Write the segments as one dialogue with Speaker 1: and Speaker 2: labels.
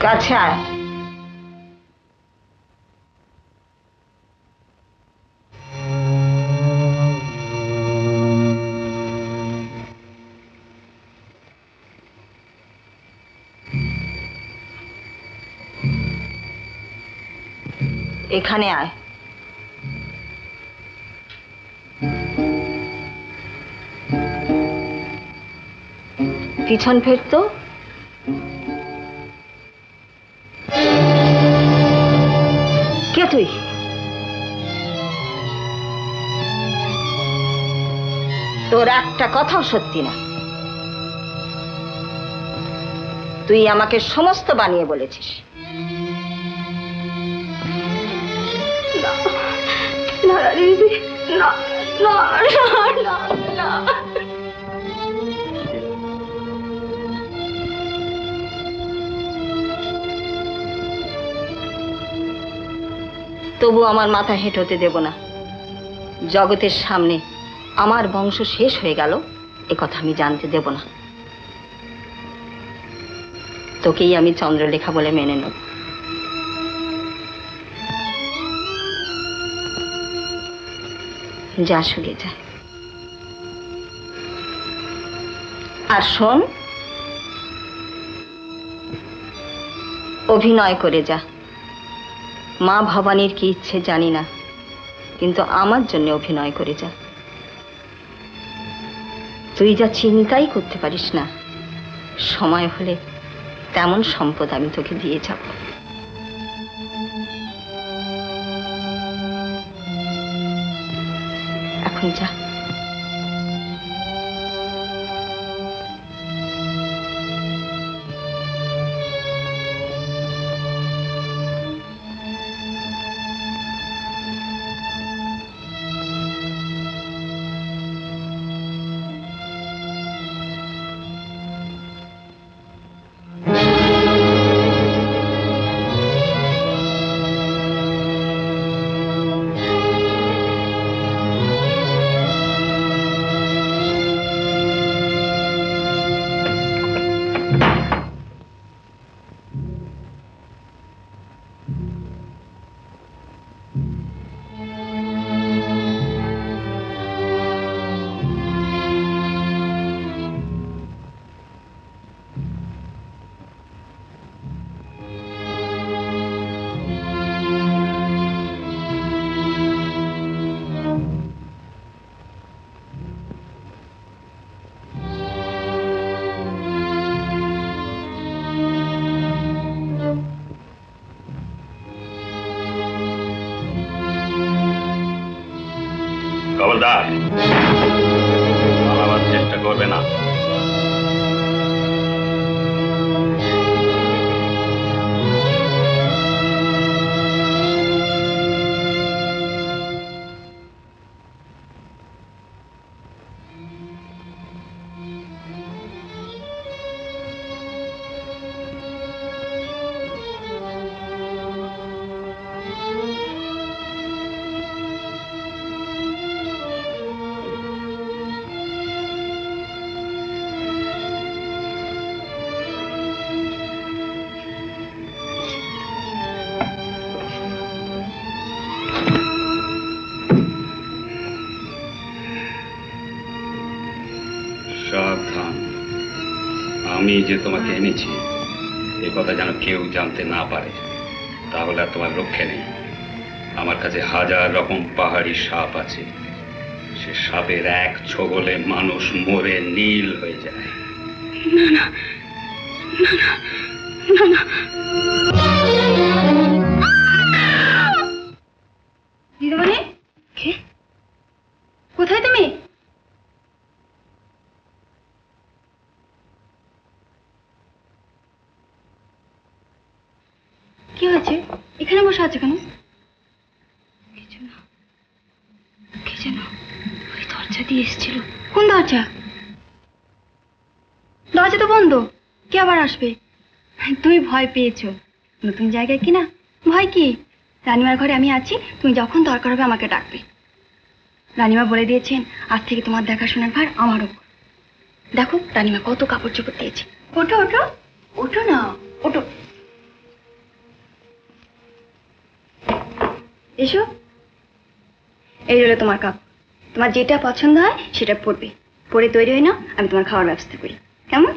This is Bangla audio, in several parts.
Speaker 1: কাছে আয়। এখানে আয়। পিছন ফেরতো। কে তুই? তোর একটা কথাও সত্যি না। তুই আমাকে সমস্ত বানিয়ে বলেছিস। না দিদি, না না না না। তবু আমার মাথা হেঁট হতে দেব না। জগতের সামনে আমার বংশ শেষ হয়ে গেল এ কথা আমি জানতে দেব না। তোকেই আমি চন্দ্রলেখা বলে মেনে নেব। যা শুয়ে যা। আর শোন, অভিনয় করে যা। মা ভবানীর কি ইচ্ছে জানি না, কিন্তু আমার জন্য অভিনয় করে যা। তুই যা চিন্তাই করতে পারিস না, সময় হলে তেমন সম্পদ আমি তোকে দিয়ে যাব। এখন যা।
Speaker 2: খবরদার পালাবার চেষ্টা করবে না। সাবধান, আমি যে তোমাকে এনেছি এ কথা যেন কেউ জানতে না পারে, তাহলে আর তোমার রক্ষে নেই। আমার কাছে হাজার রকম পাহাড়ি সাপ আছে, সে সাপের এক ছোবলে মানুষ মরে নীল হয়ে যায়।
Speaker 1: না না না না। দিদিমণি, কে? কোথায় তুমি? কি হয়েছে? এখানে বসে আছে কেন? কিছু না। কে যেন ওই দরজা দিয়ে এসেছিল। কোন দরজা? দরজা তো বন্ধ, কে আবার আসবে? তুমি ভয় পেয়েছো, নতুন জায়গায় কিনা ভয় কি? রানিমার ঘরে আমি আছি, তুমি যখন দরকার হবে আমাকে ডাকবে। রানীমা বলে দিয়েছেন আজ থেকে তোমার দেখাশোনার ভার আমার উপর। দেখো রানীমা কত কাপড় চোপড় দিয়েছে। ওঠো ওঠো ওঠো না, ওঠো, এসো। এই হলো তোমার কাপড়, তোমার যেটা পছন্দ হয় সেটা পরবে, পরে তৈরি হই না, আমি তোমার খাওয়ার ব্যবস্থা করি, কেমন?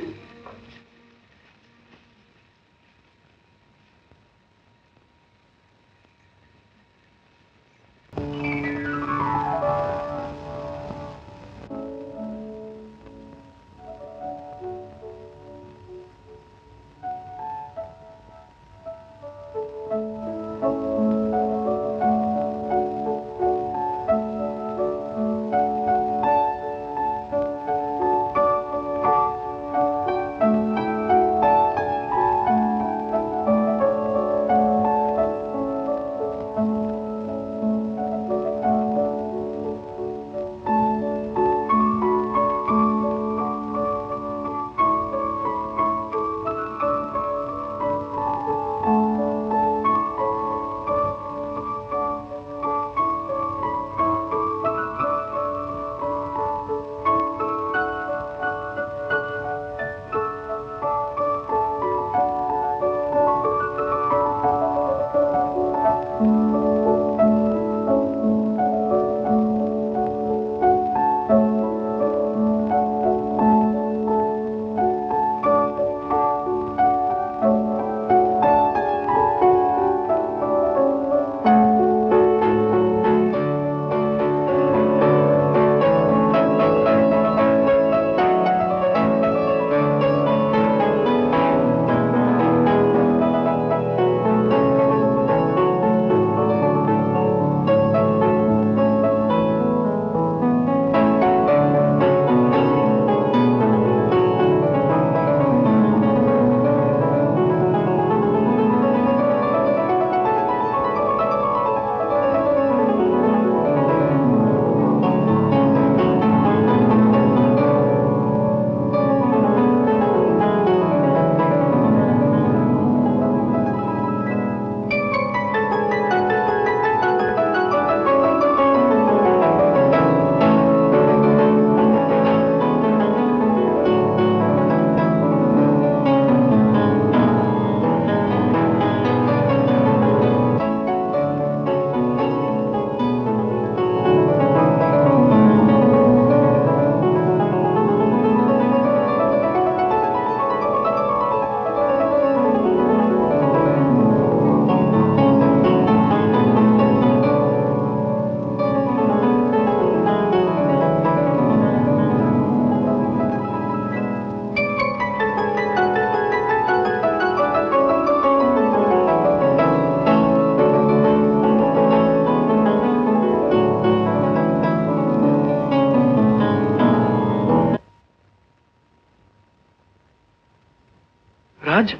Speaker 3: রাজ,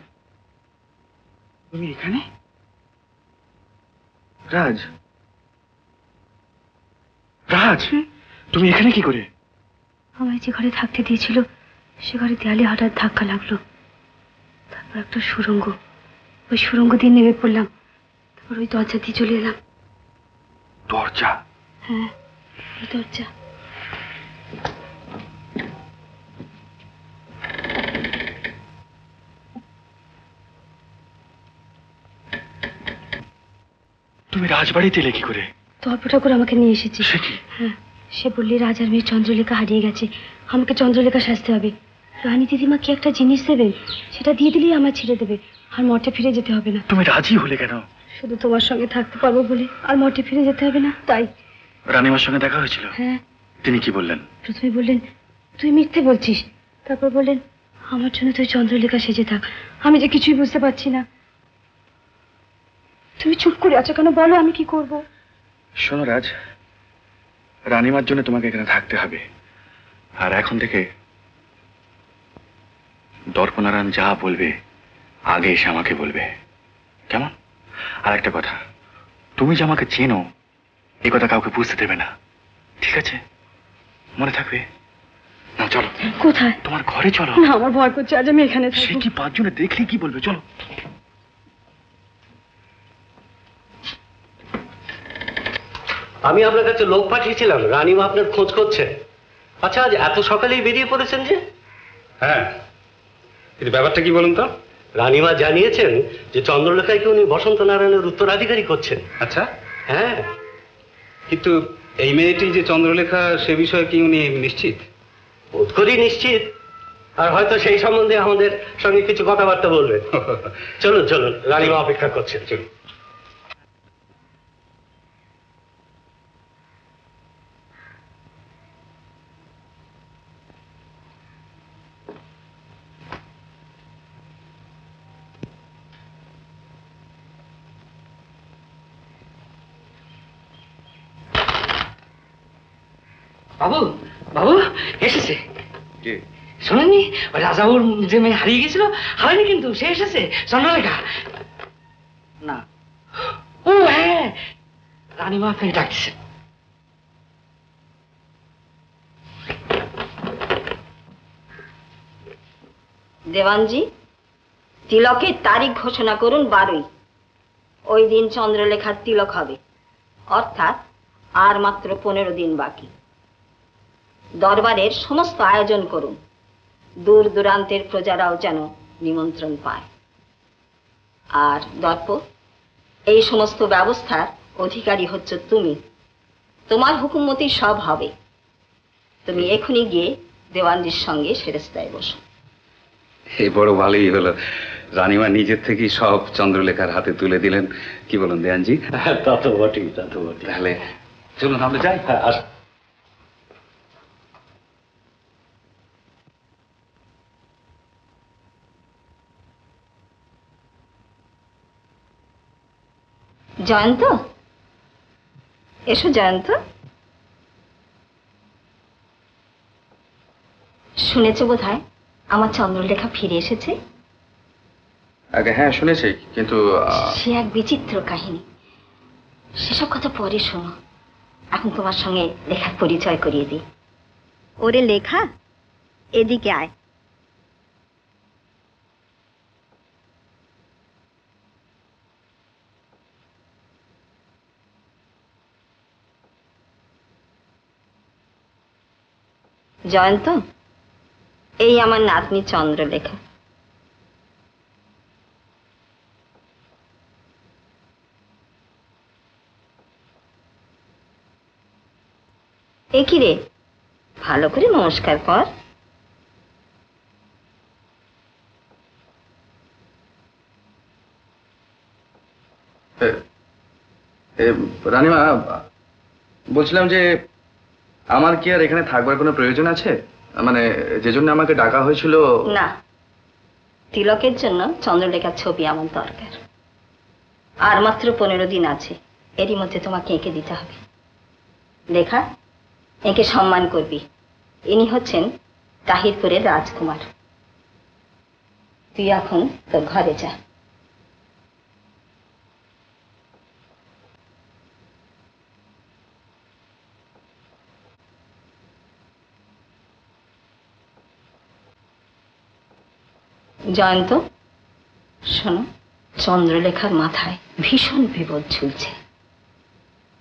Speaker 3: তুমি এখানে? রাজ, রাজ, তুমি এখানে কি করে?
Speaker 1: আমায় যে ঘরে থাকতে দিয়েছিল সে ঘরে দেয়ালে হঠাৎ ধাক্কা লাগলো, তারপর একটা সুড়ঙ্গ, ওই সুড়ঙ্গ দিয়ে নেমে পড়লাম, তারপর ওই দরজা দিয়ে চলে এলাম।
Speaker 3: দরজা?
Speaker 1: হ্যাঁ, ওই দরজা।
Speaker 3: তুমি রাজবাড়িতে এলে কি করে?
Speaker 1: তর্প ঠাকুর আমাকে নিয়ে এসেছে।
Speaker 3: সে কি?
Speaker 1: হ্যাঁ, সে বললে রাজার মেয়ে চন্দ্রলেখা হারিয়ে গেছে, আমাকে চন্দ্রলেখা সাজতে হবে। রানী দিদিমা কি একটা জিনিস দেবেন, সেটা দিয়ে দিলেই আমার ছেড়ে দেবে, আর মঠে ফিরে যেতে হবে না।
Speaker 3: তুমি রাজি হলে কেন?
Speaker 1: শুধু তোমার সঙ্গে থাকতে পারবো বলে, আর মঠে ফিরে যেতে হবে না তাই।
Speaker 3: রানীমার সঙ্গে দেখা হয়েছিল?
Speaker 1: হ্যাঁ।
Speaker 3: তিনি কি বললেন?
Speaker 1: প্রথমে বললেন তুই মিথ্যে বলছিস, তারপর বললেন আমার জন্য তুই চন্দ্রলেখা সেজে থাক। আমি যে কিছুই বুঝতে পারছি না। তুমি চুপ করে আছো কেন, বলো আমি কি করব?
Speaker 3: শোনো রাজ, রানীমার জন্য তোমাকে এখানে থাকতে হবে, আর এখন থেকে দর্পনারায়ণ যা বলবে আগে এসে আমাকে বলবে, কেমন? আর একটা কথা, তুমি যে আমাকে চেনো এই কথা কাউকে বুঝতে দেবে না, ঠিক আছে? মনে থাকবে। না চলো।
Speaker 1: কোথায়?
Speaker 3: তোমার ঘরে চলো।
Speaker 1: না, আমার ভয় করছে, আজ আমি এখানে
Speaker 3: সে
Speaker 1: থাকবো।
Speaker 3: কি পাঁচজনে দেখলে কি বলবে, চলো।
Speaker 4: আমি আপনার কাছে লোক পাঠিয়েছিলাম, রানীমা আপনার খোঁজ করছে। আচ্ছা, আজ এত সকালেই বেরিয়ে পড়েছেন যে?
Speaker 2: হ্যাঁ, কিন্তু ব্যাপারটা কি বলুন তো?
Speaker 4: রানীমা জানিয়েছেন যে চন্দ্রলেখাকে উনি বসন্ত নারায়ণের উত্তরাধিকারী করছেন।
Speaker 2: আচ্ছা,
Speaker 4: হ্যাঁ।
Speaker 2: কিন্তু এই মেয়েটি যে চন্দ্রলেখা সে বিষয়ে কি উনি নিশ্চিত?
Speaker 4: বোধ করি নিশ্চিত, আর হয়তো সেই সম্বন্ধে আমাদের সঙ্গে কিছু কথাবার্তা বলবেন। চলুন চলুন, রানীমা অপেক্ষা করছেন। চলুন।
Speaker 5: বাবু, বাবু এসেছে। শোনেননি ওই রাজাউর যে মেয়ে হারিয়ে গেছিল? হয়নি কিন্তু, সে এসেছে, চন্দ্রলেখা। না, ও হ্যাঁ, রানীমা আপনাকে ডাকছেন।
Speaker 6: দেওয়ানজি, তিলকের তারিখ ঘোষণা করুন 12। ওই দিন চন্দ্রলেখার তিলক হবে, অর্থাৎ আর মাত্র 15 দিন বাকি। দরবারের সমস্ত আয়োজন করুন, দূর দূরান্তের প্রজারাও যেন নিমন্ত্রণ পায়। আর দর্প, এই সমস্ত ব্যবস্থার অধিকারী হচ্ছ তুমি। তোমার হুকুম মতেই সব হবে। তুমি এখনই গিয়ে দেওয়ানজির সঙ্গে সেরেস্তায় বসো।
Speaker 2: এই বড় ভালোই হলো, রানীমা নিজের থেকেই সব চন্দ্রলেখার হাতে তুলে দিলেন। কি বলুন দেয়ানজি?
Speaker 4: তা তো বটেই, তা তো বটেই।
Speaker 2: তাহলে চলুন আমরা যাই।
Speaker 6: জয়ন্ত, এসো জয়ন্ত। শুনেছ বোধহয় আমার চন্দ্রলেখা ফিরে এসেছে?
Speaker 3: আগে হ্যাঁ শুনেছি, কিন্তু
Speaker 6: সে এক বিচিত্র কাহিনী। সেসব কথা পরে শোনো, এখন তোমার সঙ্গে লেখার পরিচয় করিয়ে দিই। ওরে লেখা, এদিকে আয়। জয়ন্ত, এই আমার নাতনি চন্দ্রলেখা। এ কি রে, ভালো করে নমস্কার কর।
Speaker 3: রানীমা, বলছিলাম যে আমার কি আর এখানে থাকবার কোনো প্রয়োজন আছে? মানে যে জন্য আমাকে ডাকা হয়েছিল।
Speaker 6: না, তিলকের জন্য চন্দ্রলেখার ছবি আমার দরকার। আর মাত্র 15 দিন আছে, এরই মধ্যে তোমাকে এঁকে দিতে হবে। লেখা, এঁকে সম্মান করবি। ইনি হচ্ছেন তাহিরপুরের রাজকুমার। তুই এখন তোর ঘরে যা। জয়ন্ত, শোনো, চন্দ্রলেখার মাথায় ভীষণ বিপদ ঝুলছে।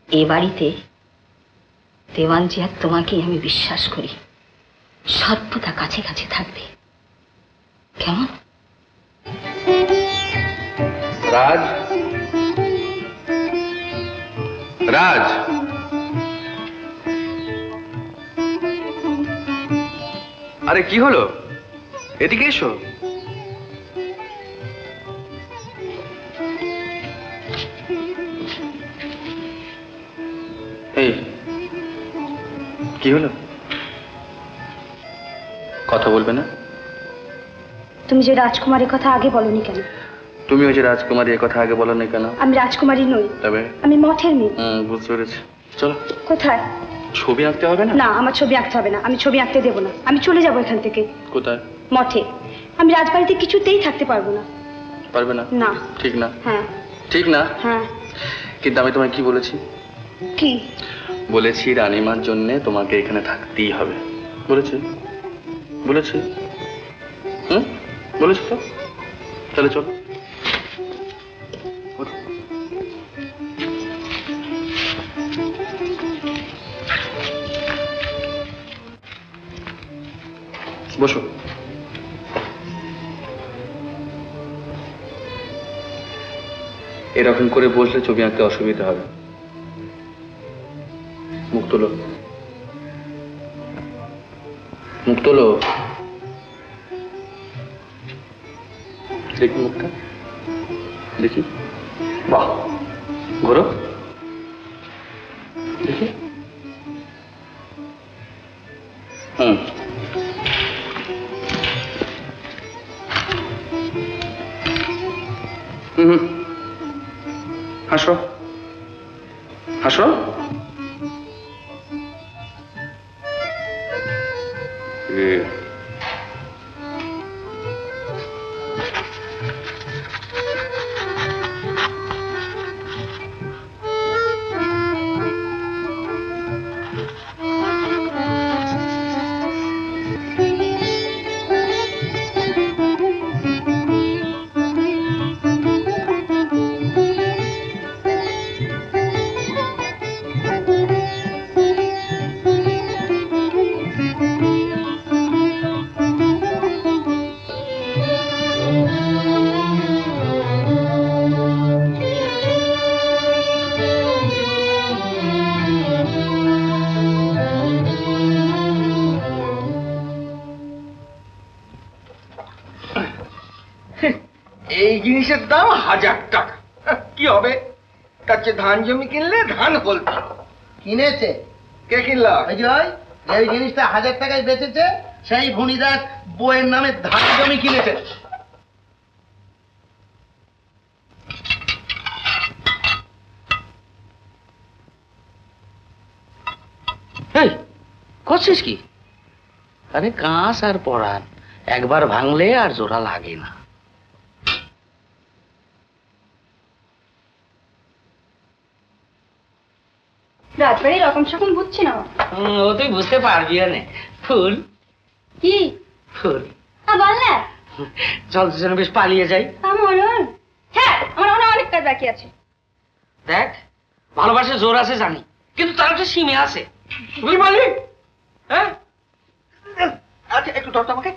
Speaker 6: এ বাড়িতে দেওয়ানজি আর তোমাকেই আমি বিশ্বাস করি। সর্বদা কাছে কাছে থাকবে, কেমন?
Speaker 3: রাজ, রাজ, আরে কি হলো? এদিকে এসো। এই কি হলো? কথা বলবে না?
Speaker 1: তুমি যে রাজকুমারীর কথা আগে বলনি কেন?
Speaker 3: তুমি ওই যে রাজকুমারী, এ কথা আগে বলো না কেন?
Speaker 1: আমি রাজকুমারী নই,
Speaker 3: তবে
Speaker 1: আমি মঠের মেয়ে।
Speaker 3: বুঝতে পেরেছি। চলো।
Speaker 1: কোথায়?
Speaker 3: ছবি আঁকতে হবে না?
Speaker 1: না, আমার ছবি আঁকতে হবে না, আমি ছবি আঁকতে দেবো না। আমি চলে যাবো এখান থেকে।
Speaker 3: কোথায়?
Speaker 1: মঠে। আমি রাজবাড়িতে কিছুতেই থাকতে পারবো না।
Speaker 3: পারবে না?
Speaker 1: না।
Speaker 3: ঠিক না?
Speaker 1: হ্যাঁ।
Speaker 3: ঠিক না?
Speaker 1: হ্যাঁ।
Speaker 3: কিন্তু আমি তোমায় কি বলেছি?
Speaker 1: কি
Speaker 3: বলেছি? রানীমার জন্য তোমাকে এখানে থাকতেই হবে বলেছি। বলেছি? বলেছি তো। তাহলে চলো।
Speaker 7: বসো। এরকম করে বসলে ছবি আঁকতে অসুবিধা হবে। মুখ তোলো, মুখ তোলো। দেখি মুখটা, দেখি। বাহ, ঘোরো, দেখি। হুম, হুম, হাসো, হাসো।
Speaker 8: এই জিনিসের দাম 1000 টাকা। কি হবে? তার চেয়ে ধান জমি কিনলে ধান ফলতো।
Speaker 9: কিনেছে
Speaker 8: কে কিনলো?
Speaker 9: বিজয়, যে জিনিসটা 1000 টাকায় বেচেছে সেই ভুনিদাস বইয়ের নামে ধান জমি কিনেছে।
Speaker 5: করছিস কি? আরে কাঁচ আর পড়ান একবার ভাঙলে আর জোড়া লাগে না।
Speaker 1: রাজবাড়ি রকম সকম বুঝছি না।
Speaker 5: ও তুই বুঝতে পারবি না। ফুল
Speaker 1: কি
Speaker 5: ফুল?
Speaker 1: বল না।
Speaker 5: চল দুজনে বেশ পালিয়ে যাই।
Speaker 1: হ্যাঁ, আমার অনেক কাজ বাকি আছে।
Speaker 5: দেখ, ভালোবাসে জোর আছে জানি, কিন্তু তার একটা সীমে আছে।
Speaker 8: তুই মালিক? হ্যাঁ, আচ্ছা একটু ধর আমাকে।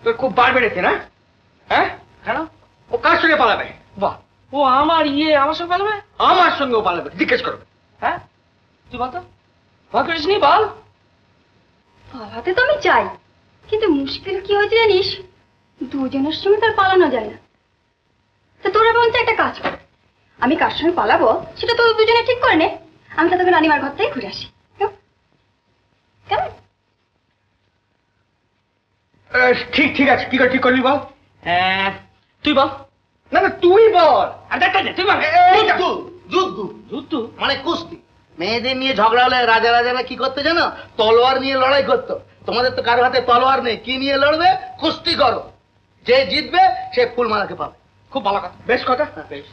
Speaker 8: তোর খুব বার বেড়েছে না? হ্যাঁ,
Speaker 5: কেন?
Speaker 8: ও কার সঙ্গে পালাবে?
Speaker 5: বাহ, ও আমার আমার সঙ্গে পালাবে?
Speaker 8: আমার সঙ্গেও পালাবে, জিজ্ঞেস করবে।
Speaker 5: হ্যাঁ, তুই বলতো ভয় করিস নি, বল।
Speaker 1: পালাতে তো আমি চাই, কিন্তু মুশকিল কি হয়েছে জানিস, দুজনের সঙ্গে তার পালানো যায় না। তা তোরা বলতে একটা কাজ কর, আমি কার সঙ্গে পালাবো সেটা তো দুজনে ঠিক করে নে। আমি তো তোকে রানিমার ঘর থেকে ঘুরে আসি। কেমন?
Speaker 8: ঠিক ঠিক আছে, কি করে ঠিক করলি বল?
Speaker 5: তুই বল।
Speaker 8: না না, তুই বল।
Speaker 5: তুই বল।
Speaker 9: যুদ্ধ
Speaker 5: যুদ্ধ
Speaker 9: মানে কুস্তি। মেয়েদের নিয়ে ঝগড়া হলে রাজা রাজারা কি করতে জানো? তলোয়ার নিয়ে লড়াই করতো। তোমাদের তো কারো হাতে তলোয়ার নেই, কি নিয়ে লড়বে? কুস্তি করো, যে জিতবে সে ফুলমালাকে পাবে।
Speaker 8: খুব ভালো কথা, বেশ কথা।
Speaker 9: বেশ।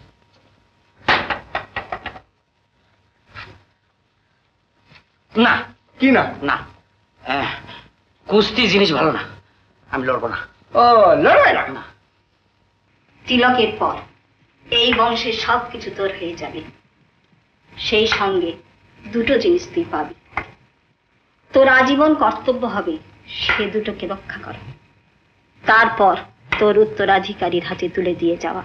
Speaker 5: না।
Speaker 8: কি না?
Speaker 5: না, কুস্তি জিনিস ভালো না, আমি লড়বো না।
Speaker 8: ও, লড়াই না?
Speaker 6: তিলকের পর এই বংশের সবকিছু তোর হয়ে যাবে, সেই সঙ্গে দুটো জিনিস তুই পাবি। তোর আজীবন কর্তব্য হবে সে দুটোকে রক্ষা করা, তারপর তোর উত্তরাধিকারীর হাতে তুলে দিয়ে যাওয়া।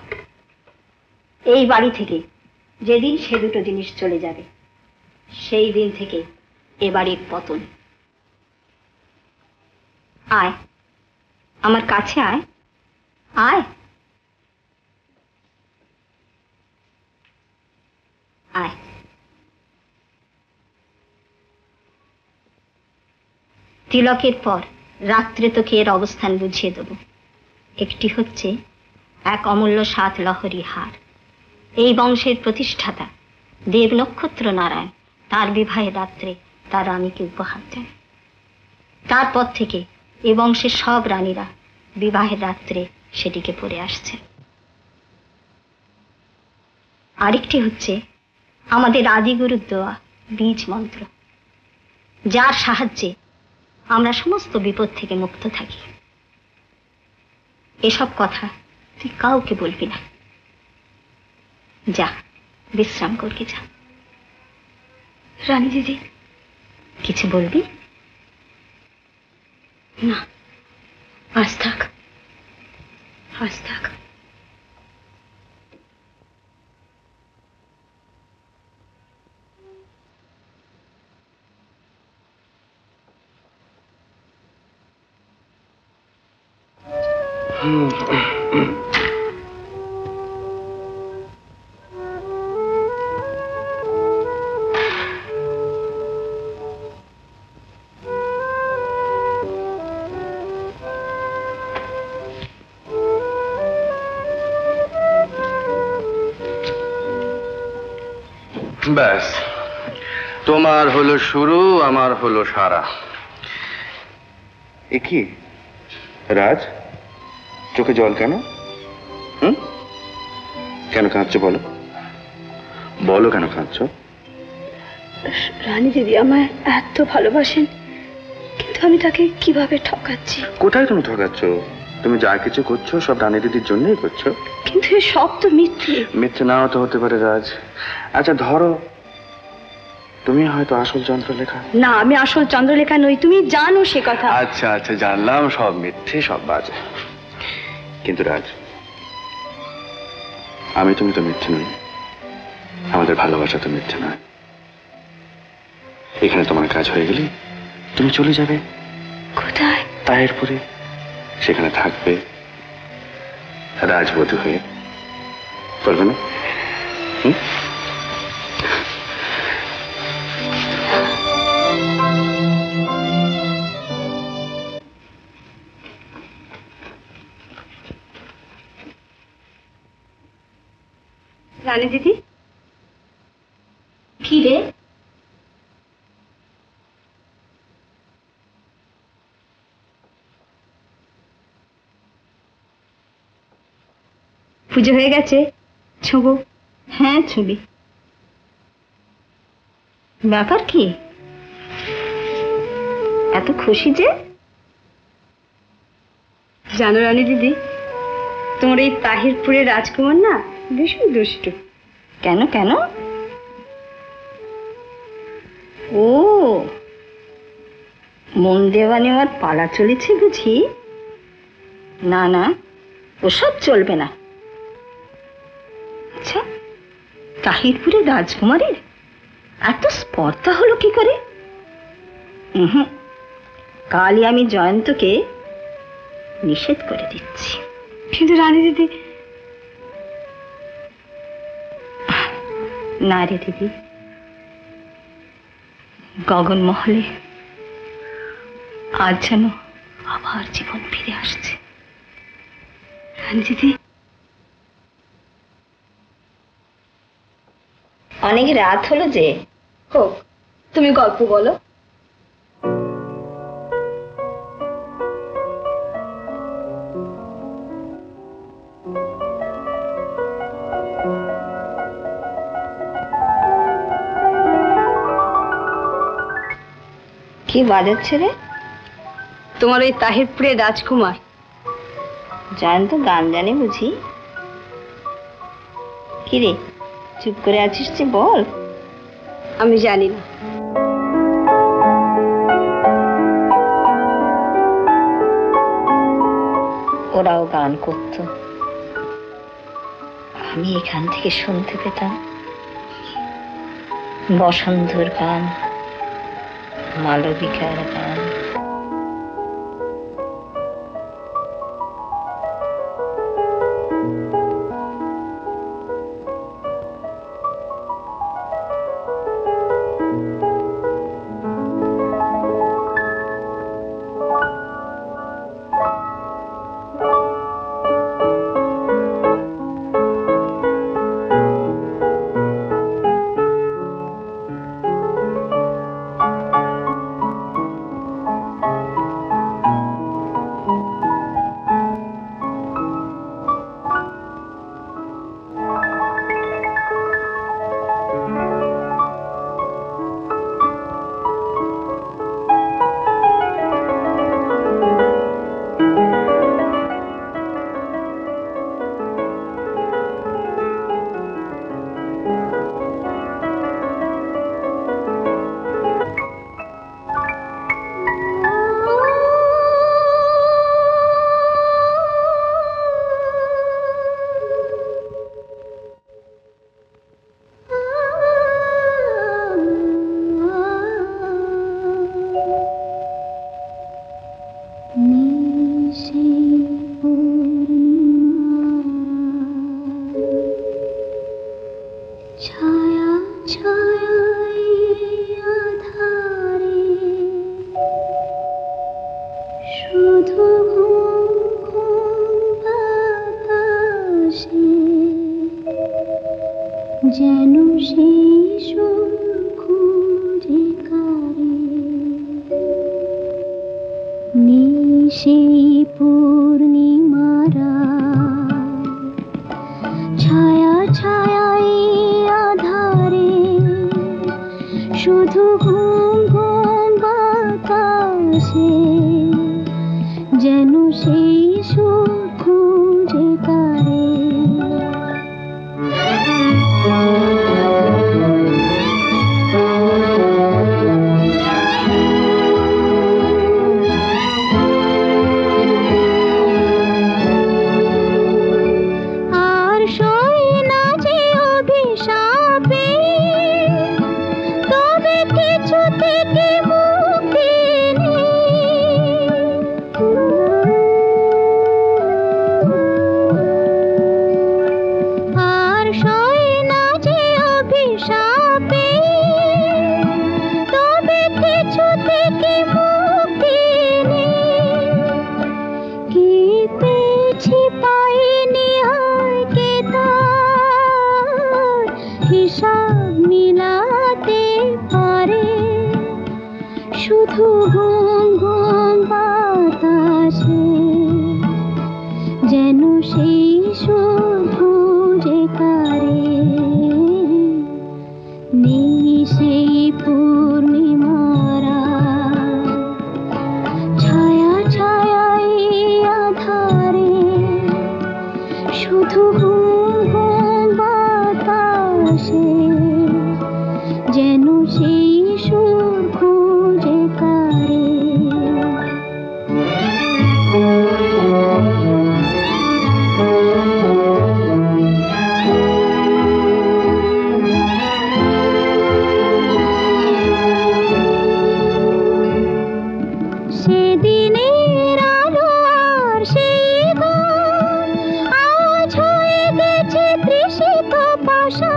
Speaker 6: এই বাড়ি থেকে যেদিন সে দুটো জিনিস চলে যাবে সেই দিন থেকে এ বাড়ির পতন। আয়, আমার কাছে আয়, আয় আয়। তিলকের পর রাত্রে তোকে এর অবস্থান বুঝিয়ে দেব। একটি হচ্ছে এক অমূল্য 7 লহরী হার। এই বংশের প্রতিষ্ঠাতা দেব নক্ষত্র নারায়ণ তার বিবাহের রাত্রে তার রানীকে উপহার দেন। তারপর থেকে এ বংশের সব রানীরা বিবাহের রাত্রে সেটিকে পরে আসছে। আরেকটি হচ্ছে আমাদের আদিগুরুর দেওয়া বীজ মন্ত্র, যার সাহায্যে আমরা সমস্ত বিপদ থেকে মুক্ত থাকি। এসব কথা তুই কাউকে বলবি না। যা, বিশ্রাম করবি, যা।
Speaker 1: রানী দিদি,
Speaker 6: কিছু বলবি?
Speaker 1: না, আজ থাক, আজ থাক।
Speaker 3: ব্যাস, তোমার হলো শুরু, আমার হলো সারা। এ কি রাজ, চোখে জল কেন? কেন কাঁদছো বলো, বলো কেন কাঁদছো?
Speaker 1: রানী দিদি আমায় এত ভালোবাসেন, কিন্তু আমি তাকে কিভাবে ঠকাচ্ছি?
Speaker 3: কোথায় তুমি ঠকাচ্ছ? তুমি যা কিছু করছো সব রানী দিদির জন্যই করছো।
Speaker 1: কিন্তু এ সব তো মিথ্যে।
Speaker 3: মিথ্যে নাও তো হতে পারে রাজ। আচ্ছা ধরো তুমি হয়তো আসল চন্দ্রলেখা।
Speaker 1: না, আমি আসল চন্দ্রলেখা নই, তুমি জানো সে কথা।
Speaker 3: আচ্ছা আচ্ছা, জানলাম সব মিথ্যে, সব বাজে। কিন্তু রাজ, আমি তুমি তো মিথ্যে নই, আমাদের ভালোবাসা তো মিথ্যে নয়। এখানে তোমার কাজ হয়ে গেলে তুমি চলে যাবে
Speaker 1: কোথায়?
Speaker 3: তাহেরপুরে। সেখানে থাকবে রাজবধূ হয়ে, বলবে না?
Speaker 1: রানী দিদি, কি রে? পুজো হয়ে গেছে, ছোবো?
Speaker 6: হ্যাঁ ছবি। ব্যাপার কি, এত খুশি যে?
Speaker 1: জানো রানী দিদি, তোমার এই তাহিরপুরের রাজকুমার না ভীষণ দুষ্টু।
Speaker 6: কেন কেন? ও, মন দেওয়া নেওয়ার পালা চলেছে বুঝি? না না, ওসব চলবে না। আচ্ছা, তাহিরপুরের রাজকুমারীর এত স্পর্ধা হলো কি করে? কালই আমি জয়ন্তকে নিষেধ করে দিচ্ছি।
Speaker 1: কিন্তু রানী দিদি।
Speaker 6: না রে দিদি, গগনমহলে আজ যেন আবার জীবন ফিরে আসছে।
Speaker 1: রানী দিদি,
Speaker 6: অনেক রাত হলো যে।
Speaker 1: হোক, তুমি গল্প বলো।
Speaker 6: কি বাজাচ্ছে রে?
Speaker 1: তোমার ওই তাহিরপুরের রাজকুমার।
Speaker 6: জয়ন্ত গান জানে বুঝি? কি রে, চুপ করে আছিস যে, বল।
Speaker 1: আমি জানি না।
Speaker 6: ওরাও গান করত, আমি এখান থেকে শুনতে পেতাম। বসন্তর গান, মালবিকার গান।
Speaker 10: ছায়া ছায়ায় আধারে শুধু ঘুম ঘুম বাতাসে যেন সেই সুর খুঁজে কারে নিশি পূর্ণিমারা ছায়া ছায়ায় আধারে শুধু ঘুম ঘুম বাতাসে যেন সেই সুর খুঁজে কারে শুধু ঘুম ঘুম বাতাসে যেন সেই সুর খুঁজে কারে নেই সেই পূর্ণিমারা ছায়া ছায়ায় আধারে শুধু ঘুম ঘুম বাতাসে যেন সেই সুর খুঁজে কারে সেদিনের আলো আর সেই গান আজ হয়ে গেছে তৃষিত পাষাণ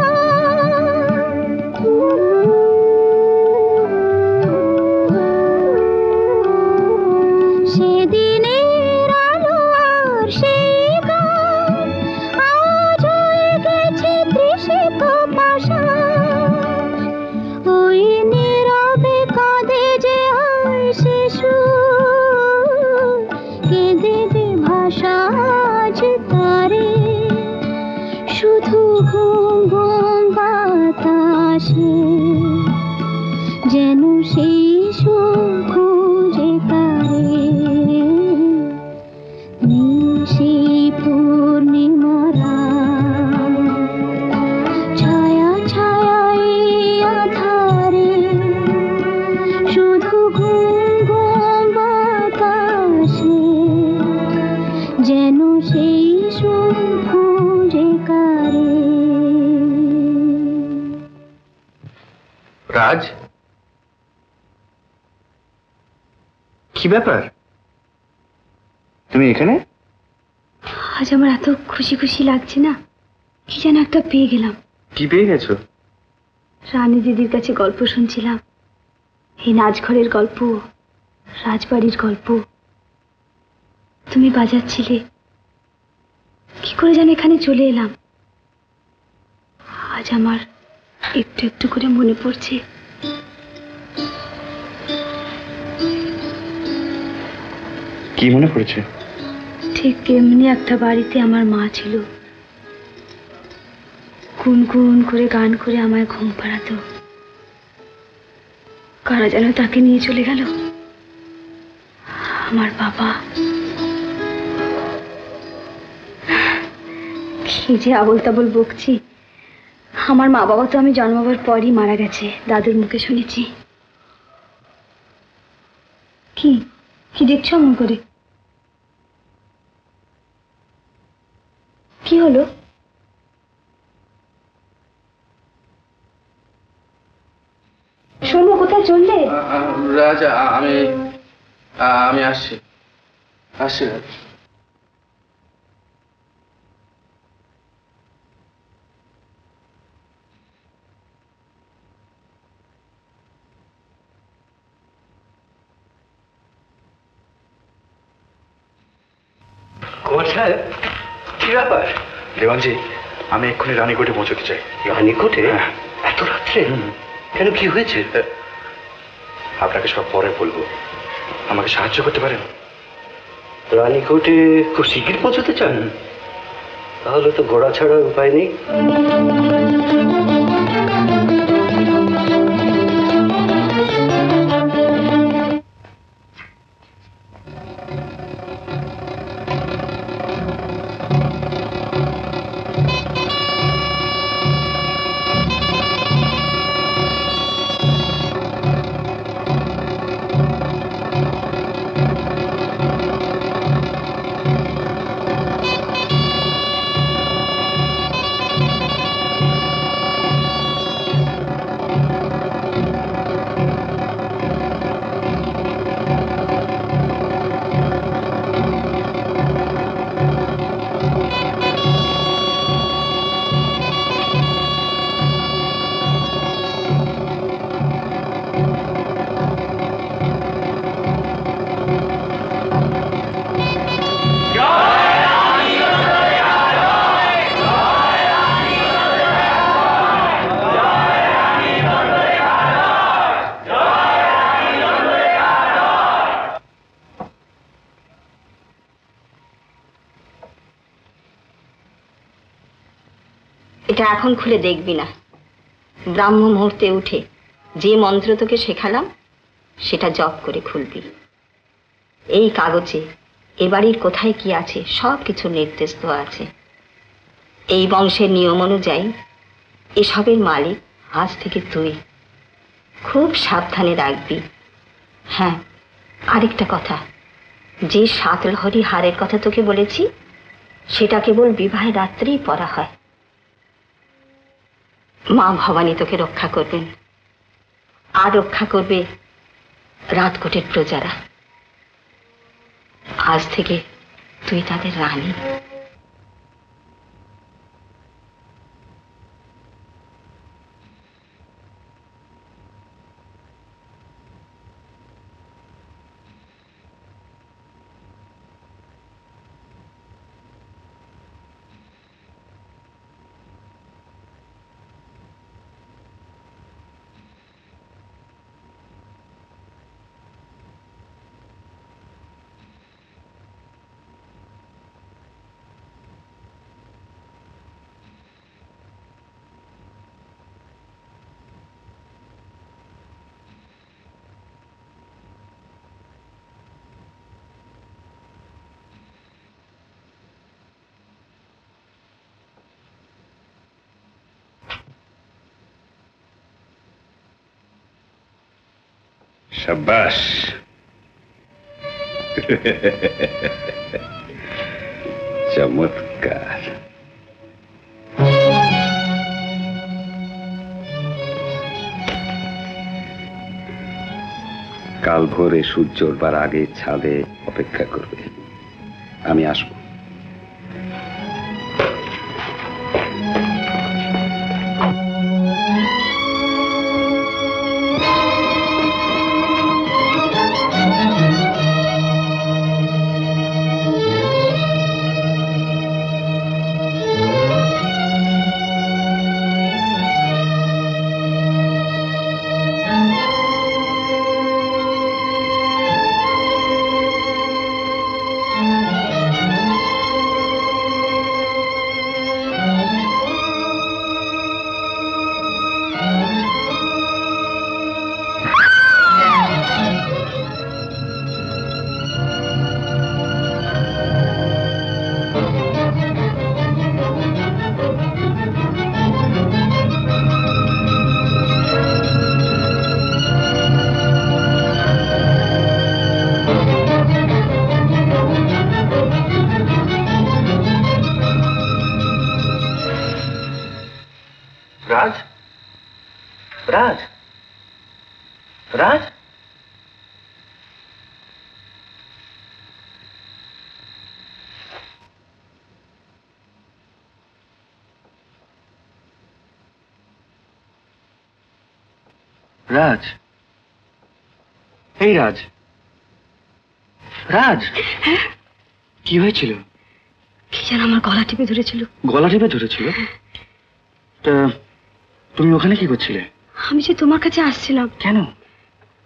Speaker 10: সেদিনের আলো আর সেই গান আজ হয়ে গেছে তৃষিত পাষাণ ওই নীরবে কাঁদে যে হয় শিশু কেঁদে যে ভাষা আজ তারে শুধু ঘুম ঘুম বাতাসে যেন সেই সুর খুঁজে কারে নিশি পূর্ণিমারা ছায়া ছায়ায় আধারে শুধু ঘুম ঘুম বাতাসে যেন সেই সুর খুঁজে কারে
Speaker 3: রাজ, কি ব্যাপার? তুমি এখানে?
Speaker 1: আজ আমার এত খুশি খুশি লাগছে না, কি যেন একটা পেয়ে গেলাম।
Speaker 3: কি পেয়ে গেছো?
Speaker 1: রানী দিদির কাছে গল্প শুনছিলাম, এই নাচঘরের গল্প, রাজবাড়ির গল্প। তুমি বাজাচ্ছিলে, কি করে যেন এখানে চলে এলাম। আজ আমার একটু একটু করে মনে পড়ছে
Speaker 3: কি মনে পড়ছে?
Speaker 1: ঠিক তেমনি একটা বাড়িতে আমার মা ছিল, গুনগুন করে গান করে আমায় ঘুম পাড়াতো। কারা যেন তাকে নিয়ে চলে গেল। আমার বাবা, কি যে আবল তাবল বকছি। আমার মা বাবা তো আমি জন্মাবার পরই মারা গেছে, দাদুর মুখে শুনেছি। কি কি দেখছো এমন করে? কি হলো? শোনো, কোথায় চললে?
Speaker 7: রাজ, আমি আসছি রাজ।
Speaker 4: জামাল সাহেব, কি ব্যাপার?
Speaker 3: দেওয়ানজি, আমি এক্ষুনি রানীকোটে পৌঁছতে চাই।
Speaker 4: রানীকোটে? এত রাত্রে? কেন, কি হয়েছে?
Speaker 3: আপনাকে সব পরে বলবো, আমাকে সাহায্য করতে পারেন?
Speaker 4: রানীকোটে খুব শিগগির পৌঁছতে চান? তাহলে তো ঘোড়া ছাড়ার উপায় নেই।
Speaker 6: এটা এখন খুলে দেখবি না। ব্রাহ্ম মুহূর্তে উঠে যে মন্ত্র তোকে শেখালাম সেটা জপ করে খুলবি। এই কাগজে এ বাড়ির কোথায় কি আছে সব কিছু নির্দেশ দেওয়া আছে। এই বংশের নিয়ম অনুযায়ী এসবের মালিক আজ থেকে তুই। খুব সাবধানে রাখবি। হ্যাঁ, আরেকটা কথা, যে 7 লহরী হারের কথা তোকে বলেছি সেটা কেবল বিবাহের রাত্রেই পরা হয়। মা ভবানী তোকে রক্ষা করবেন, আর রক্ষা করবে রাতকোটের প্রজারা। আজ থেকে তুই তাদের রানী।
Speaker 2: শাবাশ। চমৎকার। কাল ভোরে সূর্য ওঠবার আগে ছাদে অপেক্ষা করবে, আমি আসবো।
Speaker 3: রাজ, রাজ, রাজ, রাজ, এই রাজ, রাজ, কি হয়েছিল?
Speaker 1: কি যেন আমার গলা টিপে ধরেছিল।
Speaker 3: গলা টিপে ধরেছিল? তা তুমি ওখানে কি করছিলে?
Speaker 1: আমি যে তোমার কাছে আসছিলাম।
Speaker 3: কেন?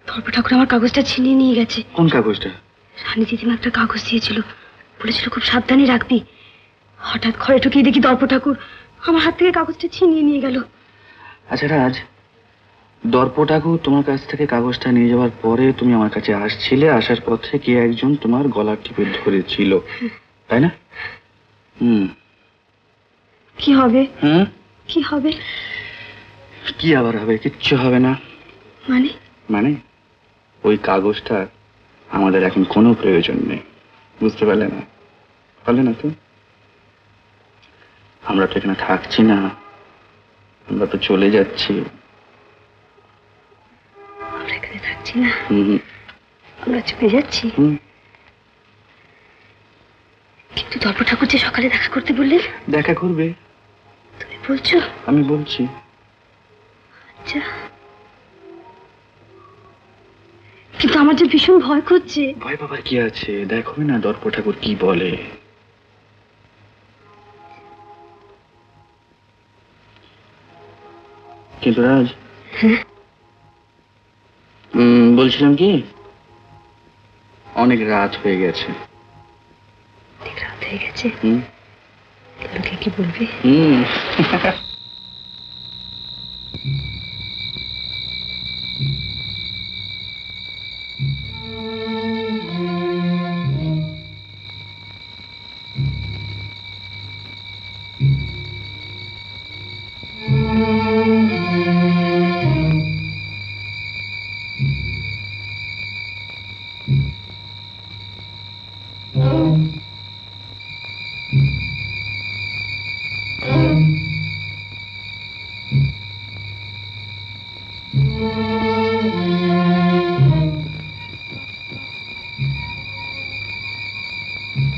Speaker 1: দর্প ঠাকুর আমার কাগজটা ছিনিয়ে নিয়ে গেছে।
Speaker 3: কোন কাগজটা?
Speaker 1: রানী দিদিমা একটা কাগজ দিয়েছিল, বলেছিল খুব সাবধানে রাখবি। হঠাৎ ঘরে ঢুকিয়ে দেখি দর্প ঠাকুর আমার হাত থেকে কাগজটা ছিনিয়ে নিয়ে গেল।
Speaker 3: আচ্ছা রাজ, দর্প ঠাকুর তোমার কাছ থেকে কাগজটা নিয়ে যাওয়ার পরে তুমি আমার কাছে আসছিলে, আসার পথে কে একজন তোমার গলা টিপে ধরেছিল, তাই না?
Speaker 1: কি হবে?
Speaker 3: কি হবে? কি আবার হবে? কিচ্ছু হবে না।
Speaker 1: মানে?
Speaker 3: মানে ওই কাগজটা আমাদের এখন কোনো প্রয়োজন নেই, বুঝতে পারলে না? পারলে না তো? আমরা তো এখানে থাকছি না, আমরা তো চলে যাচ্ছি।
Speaker 1: আমরা এখানে থাকছি না, আমরা চলে যাচ্ছি। কিন্তু দর্প ঠাকুর যে সকালে দেখা করতে বললেন।
Speaker 3: দেখা করবে?
Speaker 1: তুমি বলছো?
Speaker 3: আমি বলছি।
Speaker 1: আচ্ছা, কিন্তু আমার যে ভীষণ ভয় করছে।
Speaker 3: ভয় পাবার কি আছে? দেখো না দর্প ঠাকুর কি বলে। কিন্তু রাজ, বলছিলাম কি, অনেক রাত হয়ে গেছে।
Speaker 1: অনেক রাত হয়ে গেছে? লোকে কি বলবে?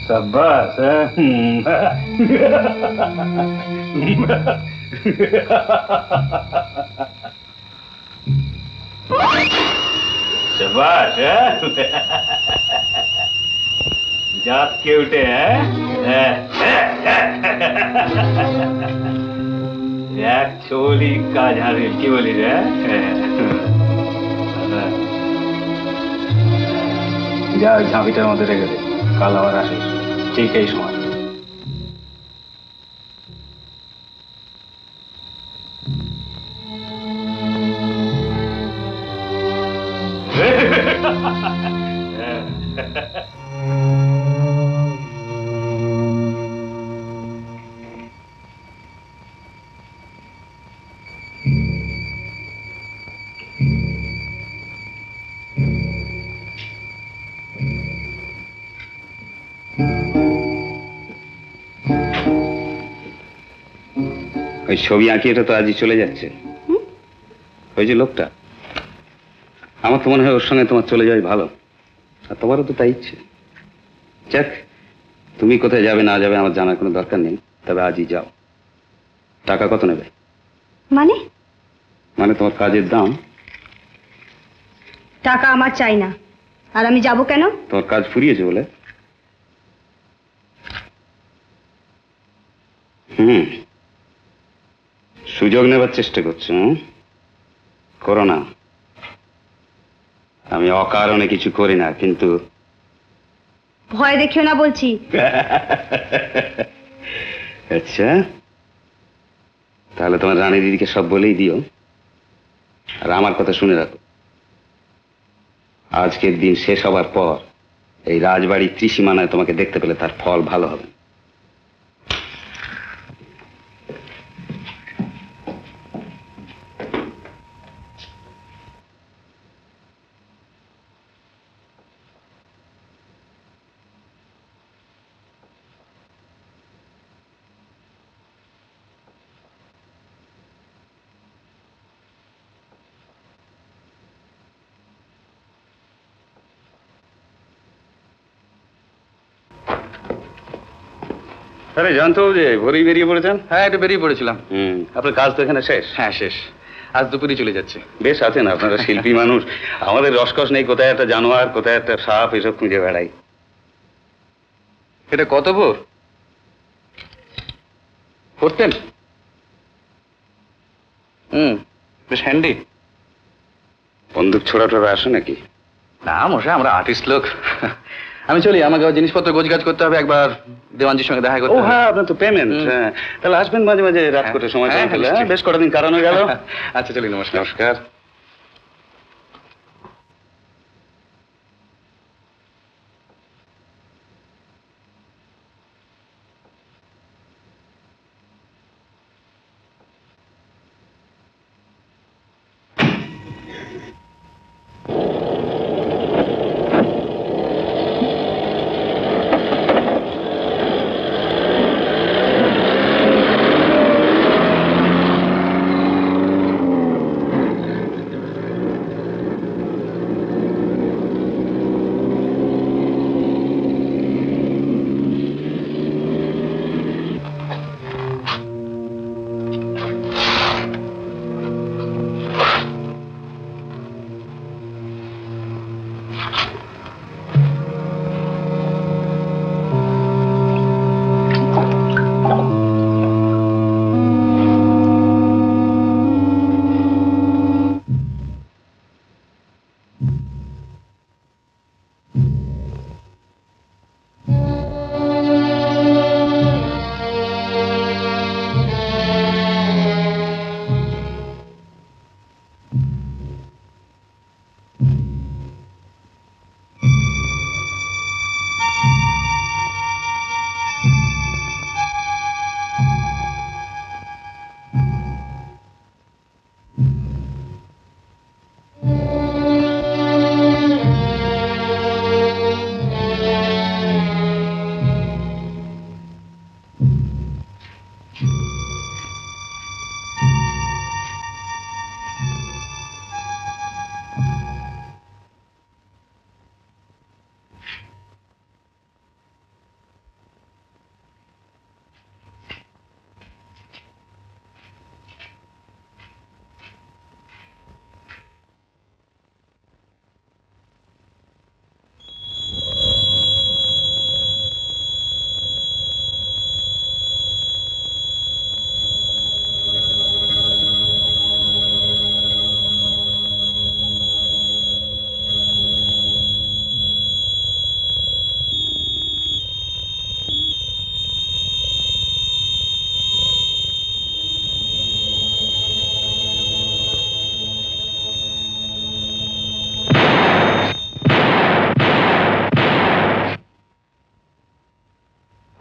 Speaker 2: शाबाश शाबाश जात के उठे हैं एक छोली का झाड़ी की बोली रे जा झाँपिटार मধ্যে রেখে দে কাল আবার আসিস ঠিক এই সময় ওই ছবি আঁকিয়েটা তো আজই চলে যাচ্ছে ওই যে লোকটা আমার তো মনে হয় ওর সঙ্গে তোমার চলে যাওয়াই ভালো আর তোমারও তো তাই ইচ্ছে যাক তুমি কোথায় যাবে না যাবে আমার জানার কোনো দরকার নেই তবে আজই যাও টাকা কত নেবে
Speaker 1: মানে
Speaker 2: মানে তোমার কাজের দাম
Speaker 1: টাকা আমার চাই না আর আমি যাব কেন
Speaker 2: তোমার কাজ ফুরিয়েছে বলে সুযোগ নেবার চেষ্টা করছো করো না আমি অকারণে কিছু করি না কিন্তু
Speaker 1: ভয় দেখিও না বলছি
Speaker 2: আচ্ছা তাহলে তোমার রানী দিদিকে সব বলেই দিও আর আমার কথা শুনে রাখো আজকের দিন শেষ হবার পর এই রাজবাড়ির ত্রিসীমানায় তোমাকে দেখতে পেলে তার ফল ভালো হবে আরে জানতো যে ভোরেই বেরিয়ে পড়েছেন
Speaker 3: হ্যাঁ একটু বেরিয়ে পড়েছিলাম
Speaker 2: আপনার কাজ তো এখানে শেষ
Speaker 3: হ্যাঁ শেষ আজ দুপুরে চলে যাচ্ছে
Speaker 2: বেশ আছেন আপনারা শিল্পী মানুষ আমাদের রসকস নেই কোথায় একটা জানোয়ার কোথায় একটা সাপ এসব খুঁজে বেড়াই
Speaker 3: এটা কত ভোর করতেন? বেশ হ্যান্ডি।
Speaker 2: বন্দুক ছোড়াটোরা আসে নাকি?
Speaker 3: না মশাই, আমরা আর্টিস্ট লোক। আমি চলি, আমাকে জিনিসপত্র গোছগাছ করতে হবে, একবার দেওয়ানজির সঙ্গে দেখা করতে
Speaker 2: ও
Speaker 3: হবে।
Speaker 2: হ্যাঁ, আপনার তো পেমেন্ট। হ্যাঁ, তাহলে আসবেন মাঝে মাঝে রাজকোটে সময়
Speaker 3: হ্যাঁ,
Speaker 2: পেলে।
Speaker 3: নিশ্চয়ই।
Speaker 2: বেশ কটা দিন কারণ হয়ে গেল।
Speaker 3: আচ্ছা চলি, নমস্কার।
Speaker 2: নমস্কার।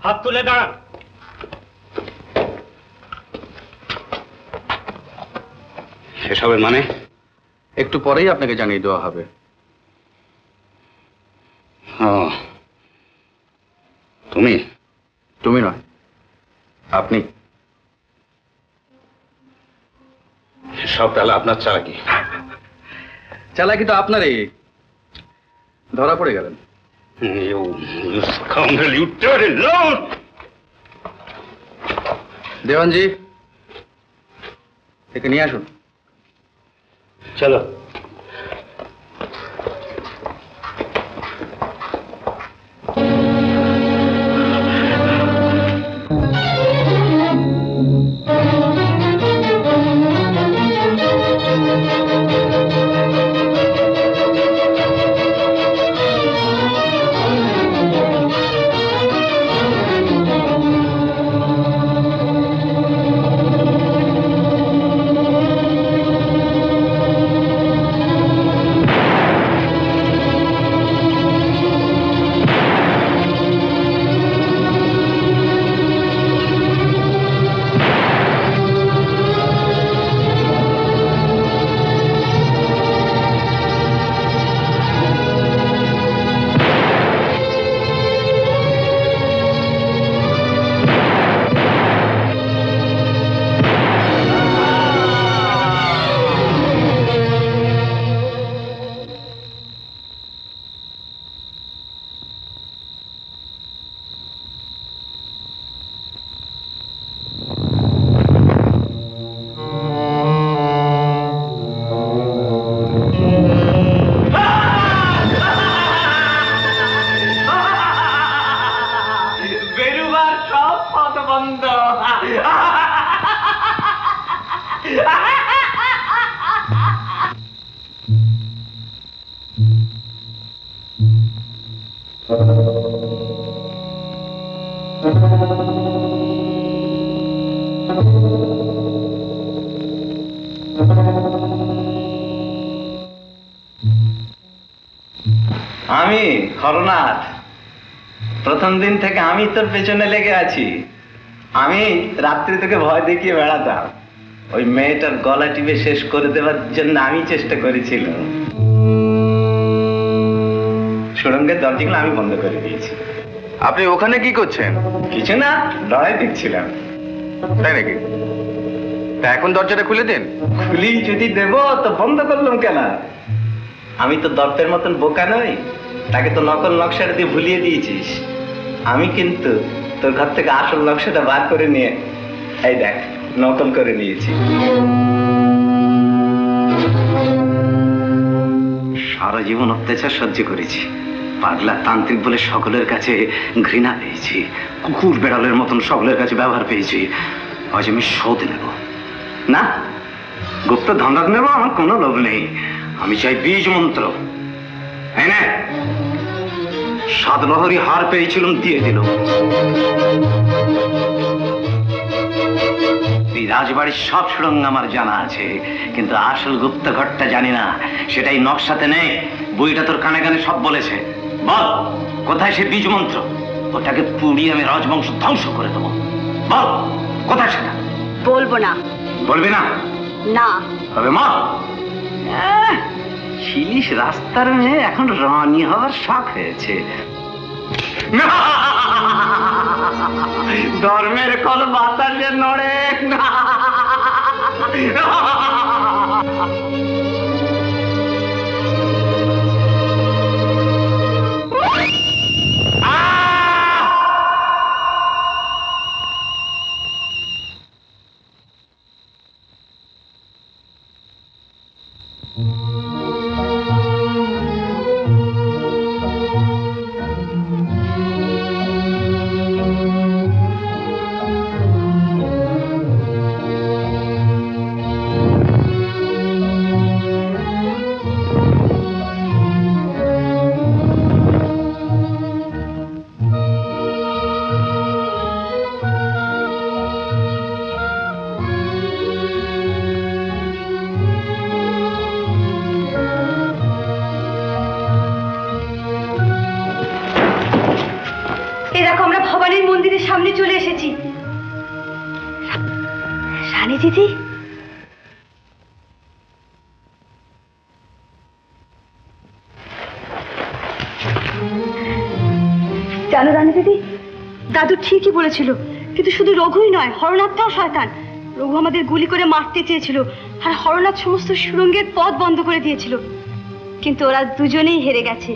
Speaker 4: হাত তুলে দাঁড়ান।
Speaker 2: এসবের মানে?
Speaker 3: একটু পরেই আপনাকে জানিয়ে দেওয়া হবে।
Speaker 2: ও, তুমি?
Speaker 3: তুমি নয়, আপনি।
Speaker 2: সব তাহলে আপনার চালাকি?
Speaker 3: চালাকি তো আপনারই। ধরা পড়ে গেলেন।
Speaker 2: You scoundrel, you dirty lout!
Speaker 3: Dewanji, একে নিয়ে আসুন।
Speaker 4: চলো।
Speaker 11: আমি হরনাথ, প্রথম দিন থেকে আমি তোর পেছনে লেগে আছি। আমি রাত্রি তোকে ভয় দেখিয়ে বেড়াতাম, ওই মেয়েটার গলা টিপে শেষ করে দেওয়ার জন্য আমি চেষ্টা করেছিলাম। সুড়ঙ্গের দরজাগুলো আমি বন্ধ করে দিয়েছি।
Speaker 3: আপনি ওখানে কি করছেন?
Speaker 11: কিছু না, লড়াই দেখছিলাম।
Speaker 3: তাই নাকি? তা এখন দরজাটা খুলে দিন।
Speaker 11: খুলি যদি দেব তো বন্ধ করলাম কেন? আমি তো দর্পের মতন বোকা নই, তাকে তো নকল নকশাটা দিয়ে ভুলিয়ে দিয়েছিস। আমি কিন্তু তোর ঘর থেকে আসল নকশাটা বার করে নিয়ে এই দেখ নকল করে নিয়েছি। সারা জীবন অত্যাচার সহ্য করেছি, পাগলা তান্ত্রিক বলে সকলের কাছে ঘৃণা পেয়েছি, কুকুর বেড়ালের মতন সকলের কাছে ব্যবহার পেয়েছি। আজ আমি শোধ নেব না, গুপ্ত ধনরাজ নেব, আমার কোনো লোভ নেই। আমি চাই বীজ মন্ত্র। হ্যাঁ, 7 লহরী হার পেয়েছিলাম, দিয়ে দিল। এই রাজবাড়ির সব সুড়ঙ্গ আমার জানা আছে, কিন্তু আসল গুপ্ত ঘরটা জানি না। সেটাই নকশাতে নেই, বইটা তোর কানে কানে সব বলেছে। বল কোথায় সে বীজ মন্ত্র? ওটাকে পুড়িয়ে আমি রাজবংশ ধ্বংস করে দেবো। বল কোথায় সেটা?
Speaker 6: বলবো না।
Speaker 11: বলবি না?
Speaker 6: না।
Speaker 11: তবে মা, শিলিশ রাস্তার মেয়ে এখন রানী হওয়ার শখ হয়েছে। ধর্মের কল বাতাসে নড়ে না।
Speaker 1: সামনে চলে এসেছি। রানী দিদি, জানো রানী দিদি, দাদু ঠিকই বলেছিল, কিন্তু শুধু রঘুই নয়, হরনাথটাও শয়তান। রঘু আমাদের গুলি করে মারতে চেয়েছিল, আর হরনাথ সমস্ত সুড়ঙ্গের পথ বন্ধ করে দিয়েছিল, কিন্তু ওরা দুজনেই হেরে গেছে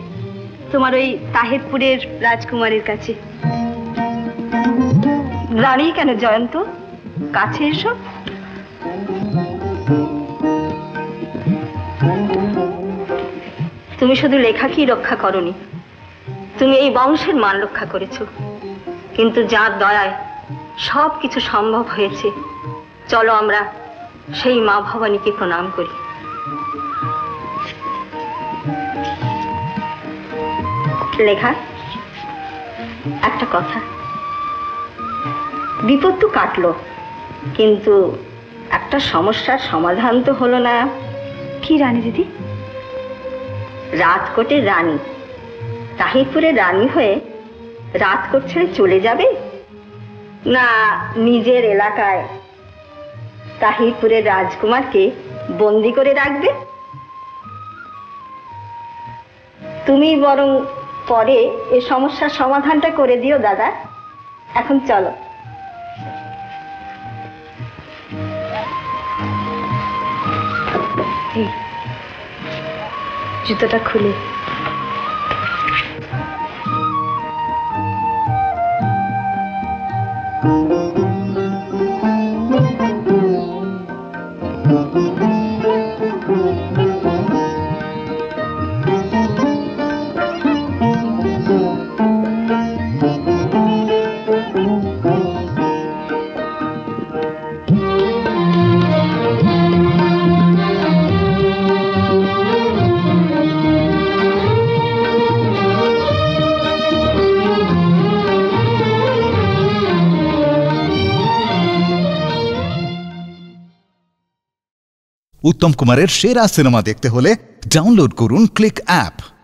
Speaker 1: তোমার ওই তাহেরপুরের রাজকুমারের কাছে। রানী কেন জয়ন্ত, কাছে এসো। তুমি শুধু লেখাকেই রক্ষা করনি, তুমি এই বংশের মান রক্ষা করেছো, কিন্তু যার দয়ায় সব কিছু সম্ভব হয়েছে। চলো আমরা সেই মা ভবানীকে প্রণাম করি। লেখা, একটা কথা, বিপদ তো কাটলো, কিন্তু একটা সমস্যার সমাধান তো হলো না। কি রানী দিদি? রাজকোটের রানী তাহিরপুরের রানী হয়ে রাজকোট ছেড়ে চলে যাবে, না নিজের এলাকায় তাহিরপুরের রাজকুমারকে বন্দি করে রাখবে? তুমি বরং পরে এই সমস্যার সমাধানটা করে দিও দাদা। এখন চলো। জুতোটা খুলে
Speaker 12: উত্তম কুমারের সেরা সিনেমা দেখতে হলে ডাউনলোড করুন ক্লিক অ্যাপ।